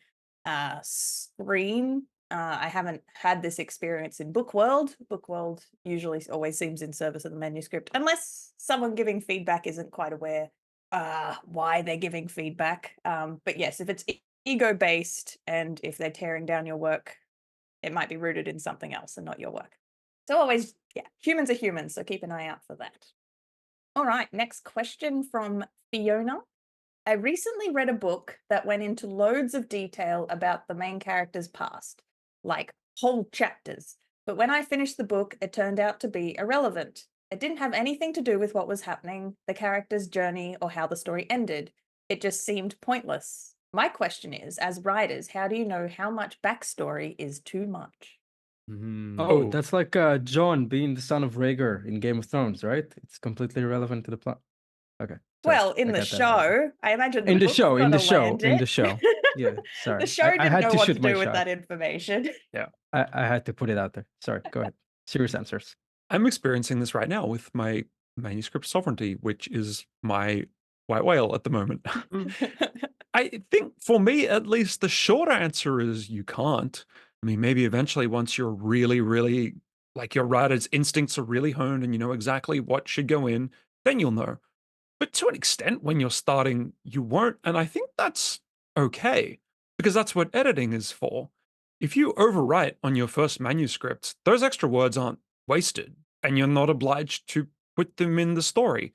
Screen. I haven't had this experience in Book World. Book World usually always seems in service of the manuscript, unless someone giving feedback isn't quite aware why they're giving feedback. But yes, if it's ego-based and if they're tearing down your work, it might be rooted in something else and not your work. So always, humans are humans, so keep an eye out for that. All right, next question from Fiona. I recently read a book that went into loads of detail about the main character's past, like whole chapters. But when I finished the book, it turned out to be irrelevant. It didn't have anything to do with what was happening, the character's journey, or how the story ended. It just seemed pointless. My question is, as writers, how do you know how much backstory is too much? Oh, that's like Jon being the son of Rhaegar in Game of Thrones, right? It's completely irrelevant to the plot. Okay. Sorry, well, in the show, I imagine in the show. Yeah, sorry. The show didn't know what to do with shot. that information. Yeah, I had to put it out there. Sorry, go ahead. Serious answers. I'm experiencing this right now with my manuscript sovereignty, which is my white whale at the moment. I think for me, at least, the short answer is you can't. I mean, maybe eventually once you're really, really, like your writer's instincts are really honed and you know exactly what should go in, then you'll know. But to an extent, when you're starting, you won't. And I think that's okay, because that's what editing is for. If you overwrite on your first manuscript, those extra words aren't wasted, and you're not obliged to put them in the story.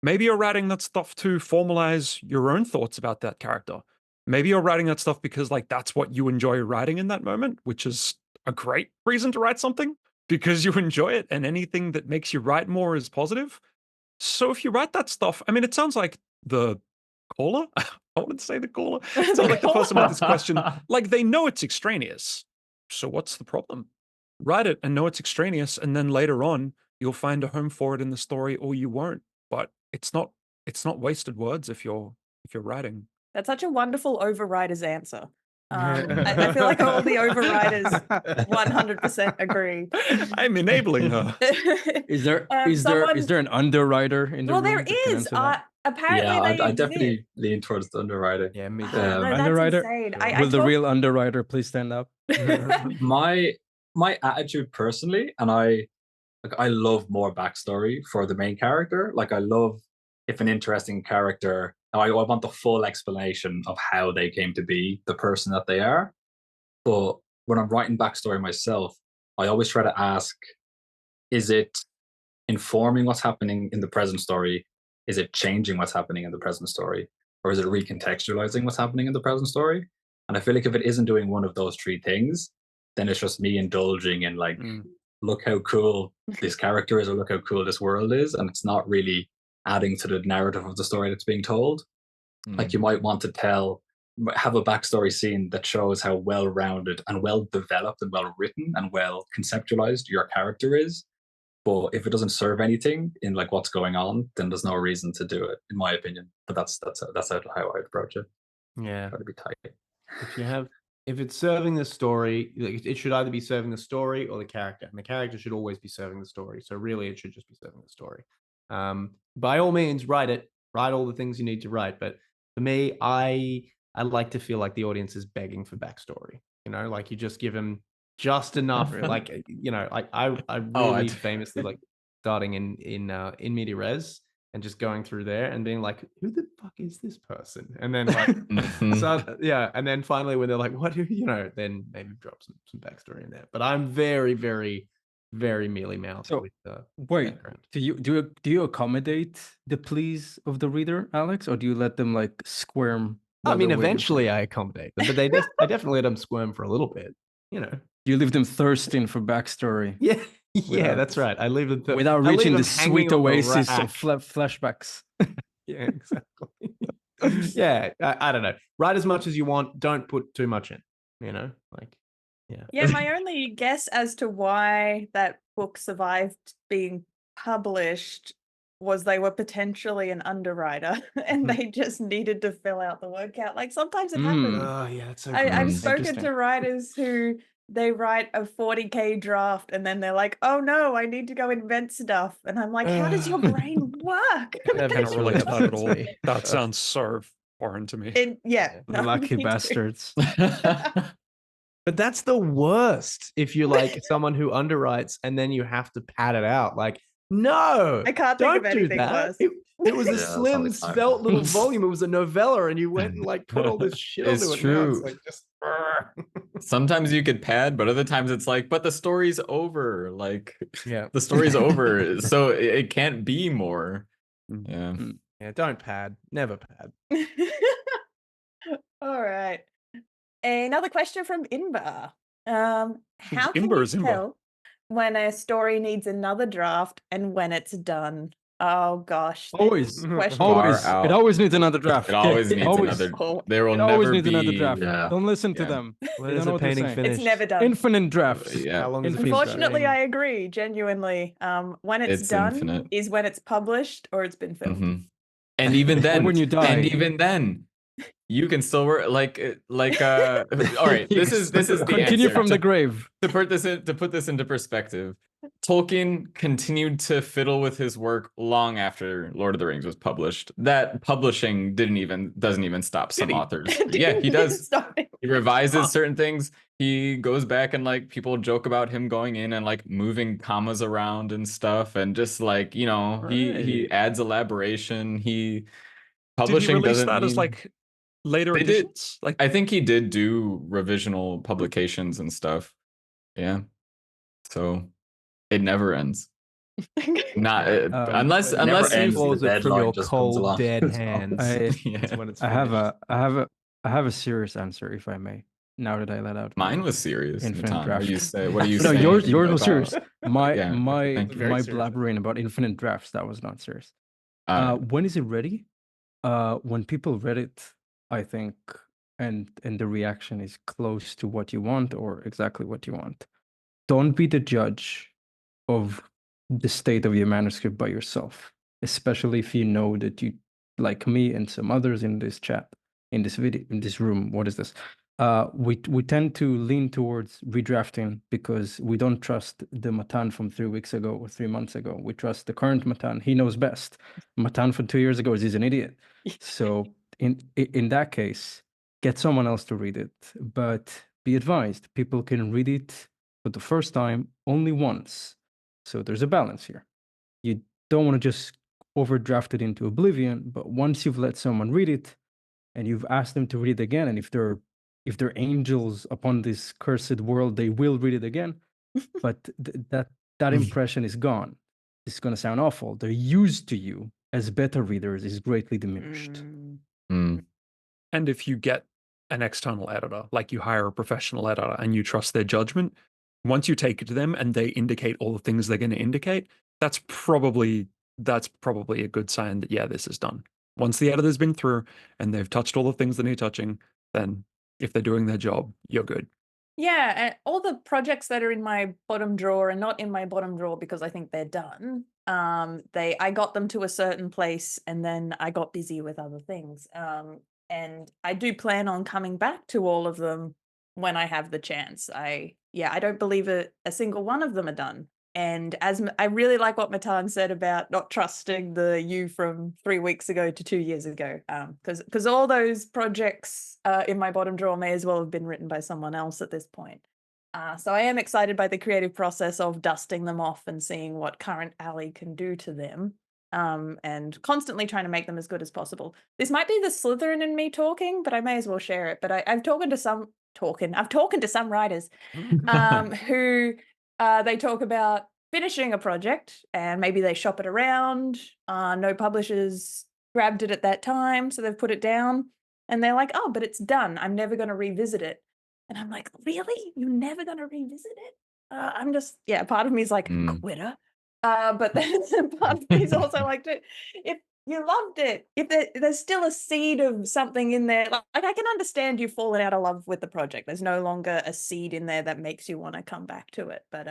Maybe you're writing that stuff to formalize your own thoughts about that character. Maybe you're writing that stuff because like that's what you enjoy writing in that moment, which is a great reason to write something, because you enjoy it, and anything that makes you write more is positive. So if you write that stuff, I mean, it sounds like the caller. I wouldn't say the caller. It sounds like the person with this question. Like they know it's extraneous. So what's the problem? Write it and know it's extraneous, and then later on you'll find a home for it in the story, or you won't. But it's not wasted words if you're writing. That's such a wonderful overriders answer. I feel like all the overriders 100% agree. I'm enabling her. Is there an underwriter in the room? Well, there is. Apparently, I definitely lean towards the underwriter. Yeah, me too. Underwriter. Will the real underwriter please stand up? My attitude personally, and I love more backstory for the main character. Like I love if an interesting character. I want the full explanation of how they came to be the person that they are. But when I'm writing backstory myself, I always try to ask, is it informing what's happening in the present story? Is it changing what's happening in the present story? Or is it recontextualizing what's happening in the present story? And I feel like if it isn't doing one of those three things, then it's just me indulging in like, look how cool this character is, or look how cool this world is. And it's not really adding to the narrative of the story that's being told. Like you might want to have a backstory scene that shows how well-rounded and well-developed and well-written and well-conceptualized your character is. But if it doesn't serve anything in like what's going on, then there's no reason to do it, in my opinion. But that's how I approach it. Yeah, try to be tight. If it's serving the story, it should either be serving the story or the character, and the character should always be serving the story. So really, it should just be serving the story. By all means, write all the things you need to write. But for me, I like to feel like the audience is begging for backstory. You know, like you just give them just enough. Like, you know, I really famously like starting in media res and just going through there and being like, who the fuck is this person? And then like, and then finally when they're like, what do you know? Then maybe drop some backstory in there. But I'm very, very, very mealy mouthed with wait, background. Do you accommodate the pleas of the reader, Alex, or do you let them like squirm? I mean, eventually I accommodate them, but I definitely let them squirm for a little bit. You know, you leave them thirsting for backstory. Yeah, that's right. I leave them without reaching the sweet oasis of flashbacks. Yeah, exactly. Yeah, I don't know. Write as much as you want. Don't put too much in. You know, like, Yeah, my only guess as to why that book survived being published was they were potentially an underwriter and they just needed to fill out the word count. Like sometimes it happens. Oh yeah, that's so I've spoken to writers who they write a 40K draft and then they're like, oh no, I need to go invent stuff. And I'm like, how does your brain work? I cannot relate to that at all. That sounds so foreign to me. Lucky bastards. But that's the worst if you're like someone who underwrites and then you have to pad it out. Like, no, I can't don't think of anything do that. worse. It was a slim, svelte little volume. It was a novella, and you went and like put all this shit onto it. Now it's like just. Sometimes you could pad, but other times it's like, but the story's over. Like, the story's over, so it can't be more. Yeah. Yeah, don't pad. Never pad. All right. Another question from Inbar. How can you tell when a story needs another draft and when it's done? Oh gosh. Always. It always needs another draft. It always needs another. There will never be another draft. Don't listen to them. They don't know what they're saying. It's never done. Infinite drafts. How long is Unfortunately, I agree. Genuinely, when it's done infinite. is when it's published or it's been filmed. And even then, when you die, and even then, you can still work like all right. This is the continue answer. from the grave. To put this into perspective, Tolkien continued to fiddle with his work long after Lord of the Rings was published. That publishing doesn't even stop some authors. Yeah, he does. He revises certain things. He goes back and like people joke about him going in and like moving commas around and stuff, and just like he adds elaboration. Publishing did he release doesn't that mean... as like later editions? Like I think he did do revisional publications and stuff. Yeah, so it never ends. Not unless you pulls it from your cold dead hands. I have a serious answer, if I may. Now that I let out, mine was serious. Infinite draft. What do you say? What do you no, say? yours was serious. My serious. blabbering about infinite drafts, that was not serious. When is it ready? When people read it, I think, and the reaction is close to what you want or exactly what you want. Don't be the judge of the state of your manuscript by yourself, especially if you know that you, like me and some others in this chat, in this video, in this room, what is this? We tend to lean towards redrafting because we don't trust the Matan from 3 weeks ago or 3 months ago. We trust the current Matan. He knows best. Matan from 2 years ago is an idiot. So in that case, get someone else to read it. But be advised, people can read it for the first time only once. So there's a balance here. You don't want to just overdraft it into oblivion, but once you've let someone read it and you've asked them to read it again, and if they're angels upon this cursed world, they will read it again. But that impression is gone. It's going to sound awful. They're used to you as beta readers is greatly diminished. And if you get an external editor, like you hire a professional editor and you trust their judgment, once you take it to them and they indicate all the things they're going to indicate, that's probably a good sign that, yeah, this is done. Once the editor's been through and they've touched all the things they need touching, then if they're doing their job, you're good. Yeah, and all the projects that are in my bottom drawer are not in my bottom drawer because I think they're done. I got them to a certain place and then I got busy with other things. And I do plan on coming back to all of them when I have the chance. I don't believe a single one of them are done. And as I really like what Matan said about not trusting the you from 3 weeks ago to 2 years ago, because all those projects in my bottom drawer may as well have been written by someone else at this point. So I am excited by the creative process of dusting them off and seeing what current Ali can do to them, and constantly trying to make them as good as possible. This might be the Slytherin in me talking, but I may as well share it. But I've talked to some writers who they talk about finishing a project and maybe they shop it around. No publishers grabbed it at that time, so they've put it down. And they're like, oh, but it's done. I'm never going to revisit it. And I'm like, really? You're never going to revisit it? I'm just, part of me is like, quitter. But then part of me is also like, if you loved it, if there's still a seed of something in there, like I can understand you falling out of love with the project. There's no longer a seed in there that makes you want to come back to it. But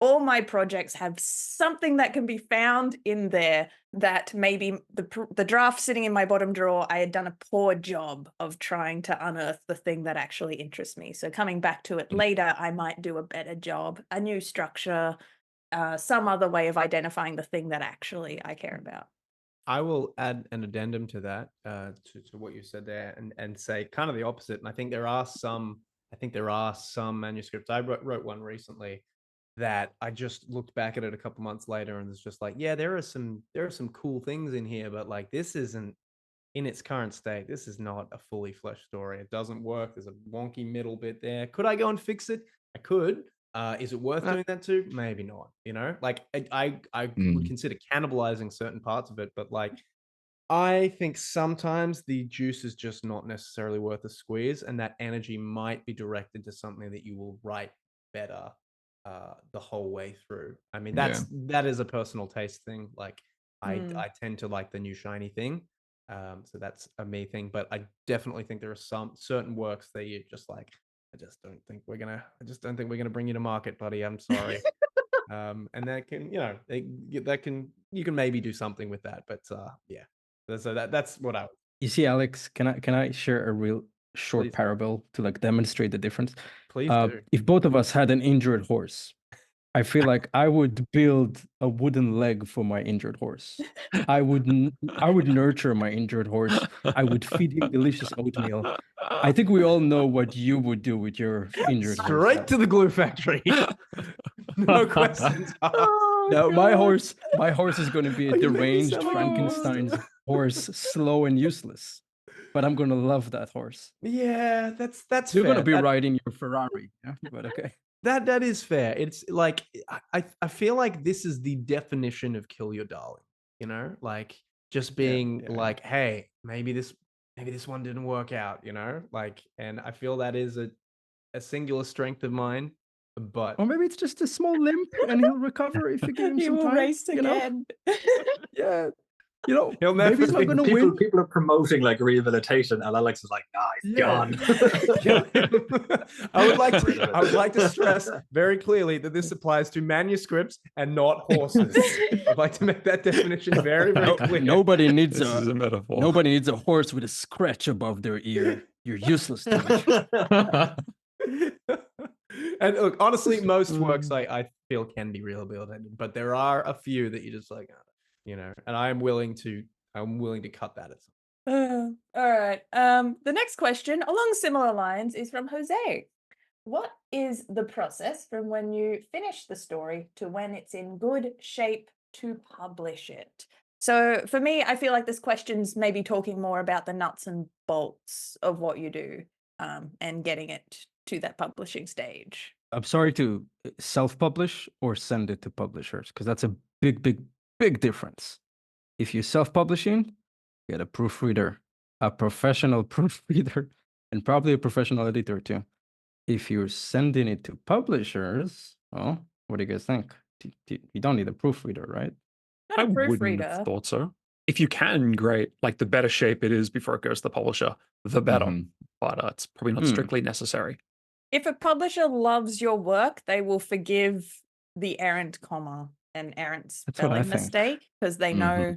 all my projects have something that can be found in there that maybe the draft sitting in my bottom drawer, I had done a poor job of trying to unearth the thing that actually interests me. So coming back to it later, I might do a better job, a new structure, some other way of identifying the thing that actually I care about. I will add an addendum to that, to what you said there, and say kind of the opposite. And I think there are some manuscripts. I wrote one recently that I just looked back at it a couple months later and was just like, yeah, there are some cool things in here, but like this isn't in its current state. This is not a fully fleshed story. It doesn't work. There's a wonky middle bit there. Could I go and fix it? I could. Is it worth doing that too? Maybe not. You know, like I would consider cannibalizing certain parts of it, but like I think sometimes the juice is just not necessarily worth a squeeze, and that energy might be directed to something that you will write better the whole way through. I mean, that is a personal taste thing. Like I tend to like the new shiny thing. So that's a me thing, but I definitely think there are some certain works that you're just like, I just don't think we're gonna bring you to market, buddy. I'm sorry. And that can, you can maybe do something with that, but yeah. So that's what I. You see, Alex, can I share a real short parable to like demonstrate the difference? Please do. If both of us had an injured horse, I feel like I would build a wooden leg for my injured horse. I would nurture my injured horse. I would feed him delicious oatmeal. I think we all know what you would do with your injured horse. Straight to the glue factory. No questions asked. No, my horse is going to be a deranged Frankenstein's horse, slow and useless. But I'm going to love that horse. Yeah, that's You're fair. going to be riding your Ferrari, yeah? But okay. That is fair. It's like I feel like this is the definition of kill your darling, like just being like, hey, maybe this one didn't work out, like, and I feel that is a singular strength of mine, but or maybe it's just a small limp and he'll recover if you give him some time. He will race again. Yeah. He'll never. Maybe he's not going to win. People are promoting like rehabilitation, and Alex is like, "Nah, he's gone." I would like to stress very clearly that this applies to manuscripts and not horses. I'd like to make that definition very, very clear. Nobody needs a metaphor. Nobody needs a horse with a scratch above their ear. You're useless to me. And look, honestly, most works I feel can be rehabilitated, but there are a few that you just like. And I'm willing to cut that at some. All right. The next question along similar lines is from Jose. What is the process from when you finish the story to when it's in good shape to publish it? So for me, I feel like this question's maybe talking more about the nuts and bolts of what you do, and getting it to that publishing stage. I'm sorry, to self-publish or send it to publishers, because that's a big difference. If you're self-publishing, get a proofreader, a professional proofreader, and probably a professional editor too. If you're sending it to publishers, well, what do you guys think? You don't need a proofreader, right? Not a proofreader. Wouldn't have thought so. If you can, great. Like the better shape it is before it goes to the publisher, the better. But it's probably not strictly necessary. If a publisher loves your work, they will forgive the errant comma and errant spelling mistake because they know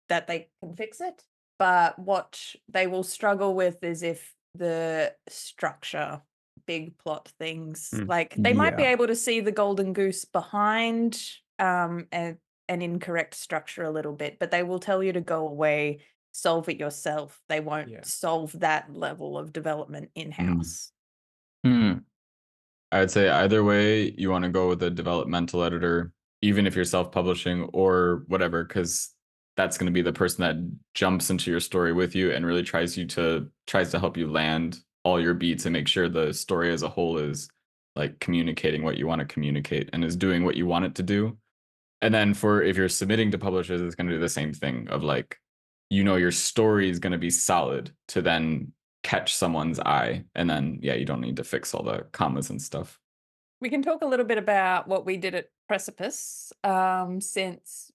that they can fix it. But what they will struggle with is if the structure, big plot things, like they might be able to see the golden goose behind an incorrect structure a little bit, but they will tell you to go away, solve it yourself. They won't solve that level of development in-house. I would say either way, you want to go with a developmental editor, even if you're self-publishing or whatever, because that's going to be the person that jumps into your story with you and really tries to help you land all your beats and make sure the story as a whole is like communicating what you want to communicate and is doing what you want it to do. And then if you're submitting to publishers, it's going to do the same thing of like, your story is going to be solid to then catch someone's eye. And then, you don't need to fix all the commas and stuff. We can talk a little bit about what we did at Precipice, since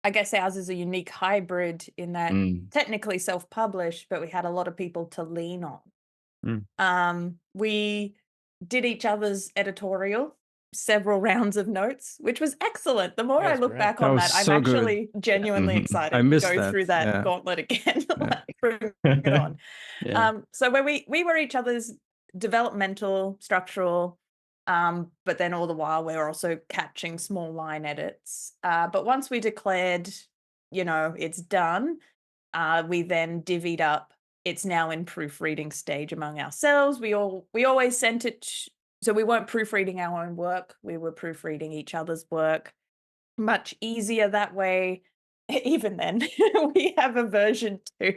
I guess ours is a unique hybrid in that technically self-published, but we had a lot of people to lean on. We did each other's editorial, several rounds of notes, which was excellent. The more I look back on that, I'm actually genuinely excited to go through that gauntlet again. Like, bring it on. So when we were each other's developmental, structural, but then all the while we're also catching small line edits. But once we declared, it's done, we then divvied up. It's now in proofreading stage among ourselves. We always sent it. So we weren't proofreading our own work. We were proofreading each other's work. Much easier that way. Even then, we have a version 2.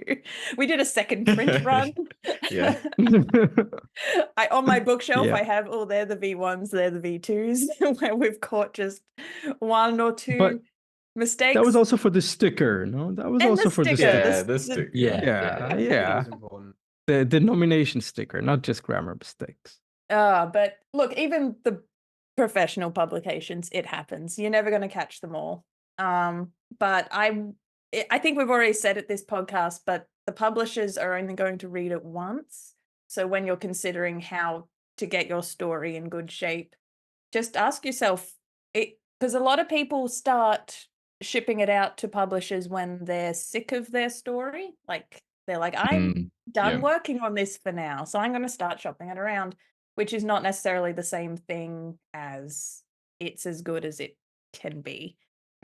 We did a second print run. On my bookshelf, I have, they're the V1s, they're the V2s, where we've caught just 1 or 2 mistakes. That was also for the sticker, no? That was also for the sticker. Yeah, the sticker. Yeah. The nomination sticker, not just grammar mistakes. But look, even the professional publications, it happens. You're never going to catch them all. But I think we've already said it this podcast, but the publishers are only going to read it once. So when you're considering how to get your story in good shape, just ask yourself, because a lot of people start shipping it out to publishers when they're sick of their story. Like they're like, I'm done working on this for now, so I'm going to start shopping it around, which is not necessarily the same thing as it's as good as it can be.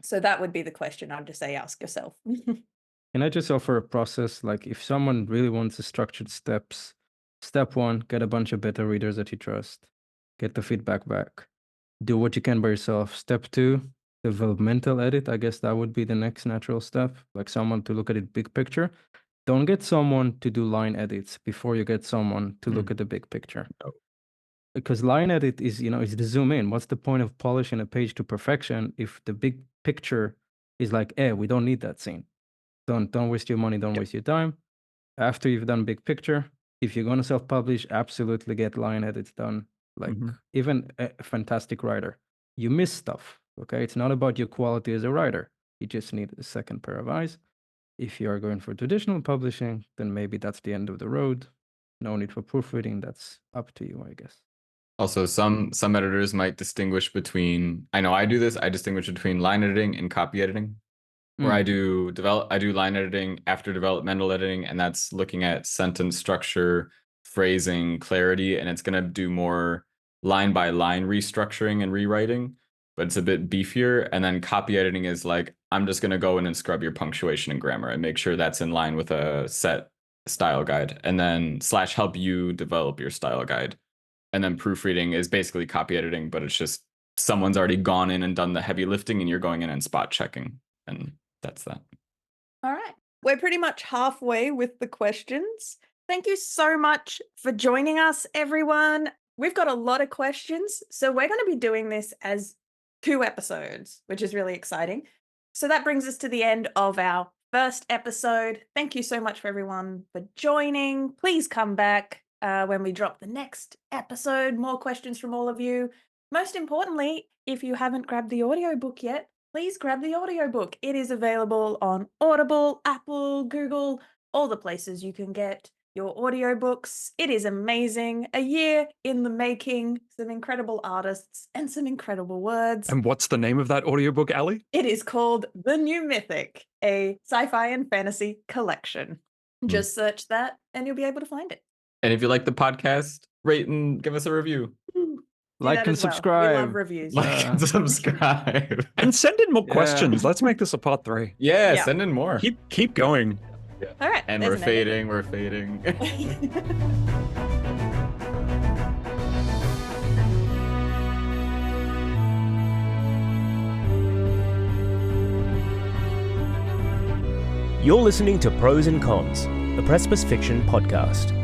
So that would be the question. I'd just say ask yourself. Can I just offer a process? Like if someone really wants the structured steps, step 1, get a bunch of beta readers that you trust. Get the feedback back. Do what you can by yourself. Step 2, developmental edit. I guess that would be the next natural step. Like someone to look at it big picture. Don't get someone to do line edits before you get someone to look at the big picture. Because line edit is, is the zoom in. What's the point of polishing a page to perfection if the big picture is like, we don't need that scene. Don't waste your money, don't waste your time. After you've done big picture, if you're going to self-publish, absolutely get line edits done. Like even a fantastic writer, you miss stuff, okay? It's not about your quality as a writer. You just need a second pair of eyes. If you are going for traditional publishing, then maybe that's the end of the road. No need for proofreading. That's up to you, I guess. Also, some editors might distinguish between, I know I do this, I distinguish between line editing and copy editing, where I do line editing after developmental editing, and that's looking at sentence structure, phrasing, clarity, and it's going to do more line by line restructuring and rewriting, but it's a bit beefier. And then copy editing is like, I'm just going to go in and scrub your punctuation and grammar and make sure that's in line with a set style guide, and then / help you develop your style guide. And then proofreading is basically copy editing, but it's just someone's already gone in and done the heavy lifting and you're going in and spot checking. And that's that. All right. We're pretty much halfway with the questions. Thank you so much for joining us, everyone. We've got a lot of questions, so we're going to be doing this as 2 episodes, which is really exciting. So that brings us to the end of our first episode. Thank you so much for everyone for joining. Please come back when we drop the next episode. More questions from all of you. Most importantly, if you haven't grabbed the audiobook yet, please grab the audiobook. It is available on Audible, Apple, Google, all the places you can get your audiobooks. It is amazing. A year in the making, some incredible artists and some incredible words. And what's the name of that audiobook, Ali? It is called The New Mythic, a sci-fi and fantasy collection. Just search that and you'll be able to find it. And if you like the podcast, rate and give us a review. Like and subscribe. We love reviews. Like and subscribe. And send in more questions. Let's make this a part 3. Yeah, send in more. Keep going. All right. And we're fading. You're listening to Pros and Cons, the Precipice Fiction podcast.